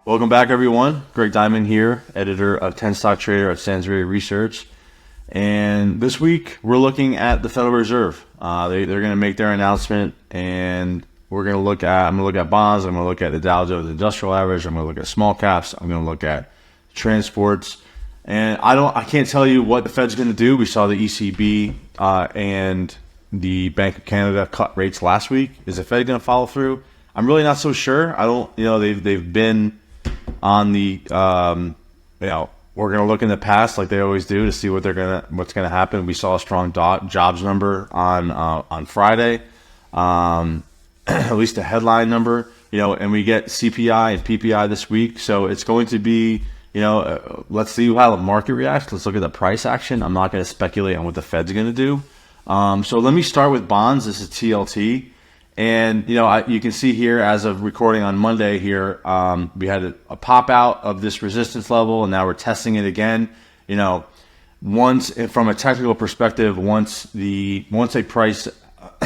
Welcome back, everyone. Greg Diamond here, editor of 10 Stock Trader at Stansberry Research. And this week, we're looking at the Federal Reserve. They're going to make their announcement, and I'm going to look at bonds. I'm going to look at the Dow Jones Industrial Average. I'm going to look at small caps. I'm going to look at transports. And I can't tell you what the Fed's going to do. We saw the ECB and the Bank of Canada cut rates last week. Is the Fed going to follow through? I'm really not so sure. They've been on the, we're going to look in the past like they always do to see what's going to happen. We saw a strong jobs number on Friday, at least a headline number, and we get CPI and PPI this week. So it's going to be, let's see how the market reacts. Let's look at the price action. I'm not going to speculate on what the Fed's going to do. So let me start with bonds. This is TLT. And, you can see here as of recording on Monday here, we had a pop out of this resistance level, and now we're testing it again. Once from a technical perspective, once a price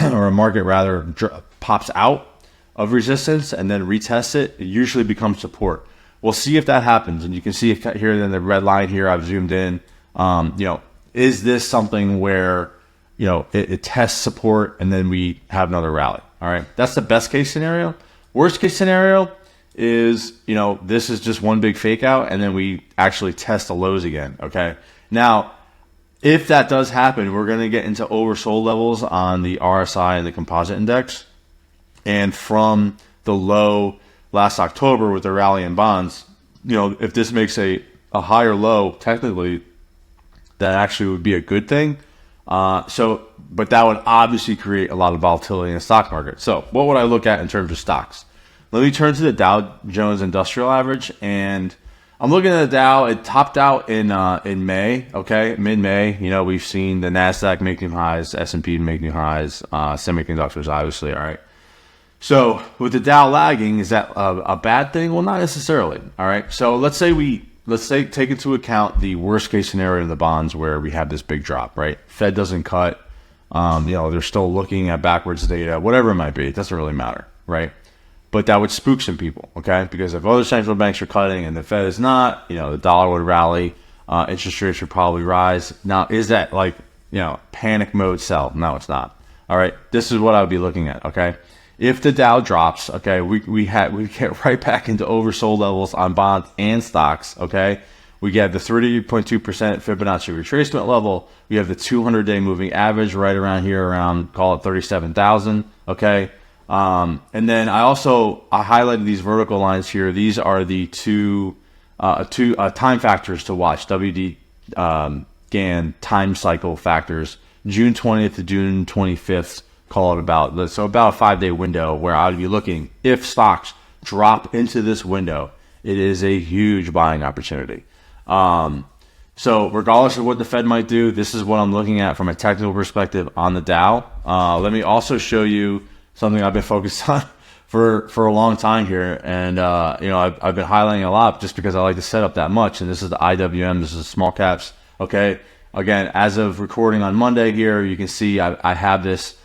or a market rather pops out of resistance and then retests it, it usually becomes support. We'll see if that happens. And you can see here in the red line here, I've zoomed in, is this something where, it tests support and then we have another rally? All right, that's the best case scenario. Worst case scenario is, this is just one big fake out and then we actually test the lows again, okay? Now, if that does happen, we're going to get into oversold levels on the RSI and the composite index. And from the low last October with the rally in bonds, if this makes a higher low, technically, that actually would be a good thing. But that would obviously create a lot of volatility in the stock market. So what would I look at in terms of stocks? Let me turn to the Dow Jones Industrial Average, and I'm looking at the Dow. It topped out in May, okay, mid-May. We've seen the Nasdaq make new highs, S&P make new highs, semiconductors, obviously. All right. So with the Dow lagging, is that a bad thing? Well, not necessarily. All right. So let's take into account the worst case scenario in the bonds where we have this big drop, right? Fed doesn't cut. They're still looking at backwards data, whatever it might be. It doesn't really matter, right? But that would spook some people, okay? Because if other central banks are cutting and the Fed is not, the dollar would rally, interest rates would probably rise. Now, is that panic mode sell? No, it's not. All right, this is what I would be looking at, okay? If the Dow drops, okay, we get right back into oversold levels on bonds and stocks, okay? We get the 30.2% Fibonacci retracement level. We have the 200-day moving average right around here, around, call it 37,000, okay? And then I highlighted these vertical lines here. These are the two time factors to watch, WD GAN time cycle factors, June 20th to June 25th. Call it about a 5-day window where I would be looking. If stocks drop into this window, it is a huge buying opportunity. So regardless of what the Fed might do, this is what I'm looking at from a technical perspective on the Dow. Let me also show you something I've been focused on for a long time here, and I've been highlighting a lot just because I like to set up that much. And this is the IWM. This is small caps. Okay. Again, as of recording on Monday here, you can see I have this.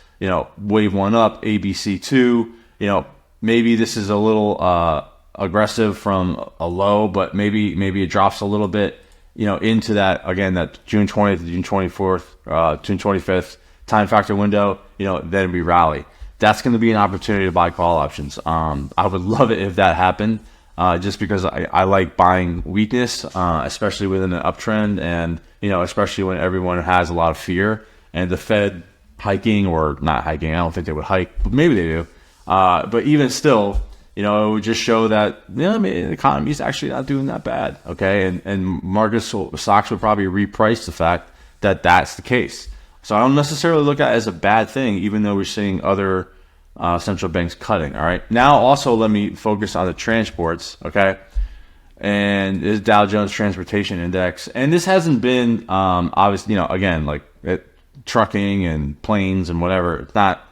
Wave one up, ABC2, maybe this is a little aggressive from a low, but maybe it drops a little bit, into that, again, that June 20th to June 24th, June 25th time factor window, then we rally. That's going to be an opportunity to buy call options. I would love it if that happened, just because I like buying weakness, especially within an uptrend, and, especially when everyone has a lot of fear, and the Fed hiking or not hiking. I don't think they would hike, but maybe they do. But even still, it would just show that the economy is actually not doing that bad. Okay, and stocks would probably reprice the fact that that's the case. So I don't necessarily look at it as a bad thing, even though we're seeing other central banks cutting. All right. Now also let me focus on the transports. Okay. And this Dow Jones Transportation Index, and this hasn't been obviously again trucking and planes and whatever. It's not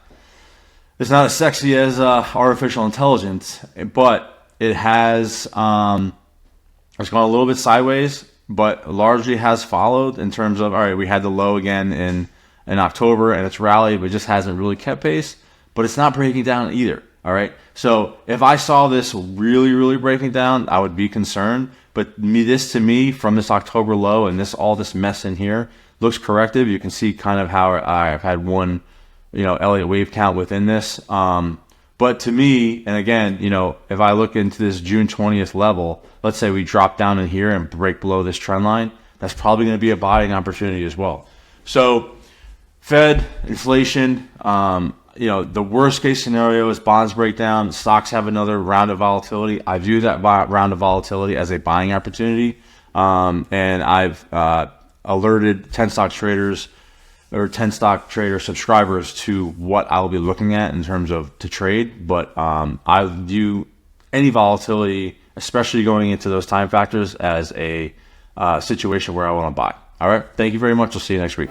as sexy as artificial intelligence, but it has it's gone a little bit sideways, but largely has followed in terms of, all right, we had the low again in October and it's rallied, but just hasn't really kept pace. But it's not breaking down either. All right. So if I saw this really breaking down, I would be concerned. But to me, from this October low and all this mess in here looks corrective. You can see kind of how I've had one, Elliott wave count within this. But to me, and again, if I look into this June 20th level, let's say we drop down in here and break below this trend line, that's probably going to be a buying opportunity as well. So Fed, inflation, the worst case scenario is bonds break down, stocks have another round of volatility. I view that round of volatility as a buying opportunity. And I've alerted 10 stock traders or 10 stock trader subscribers to what I'll be looking at in terms of to trade. But I view any volatility, especially going into those time factors, as a situation where I want to buy. All right. Thank you very much. We'll see you next week.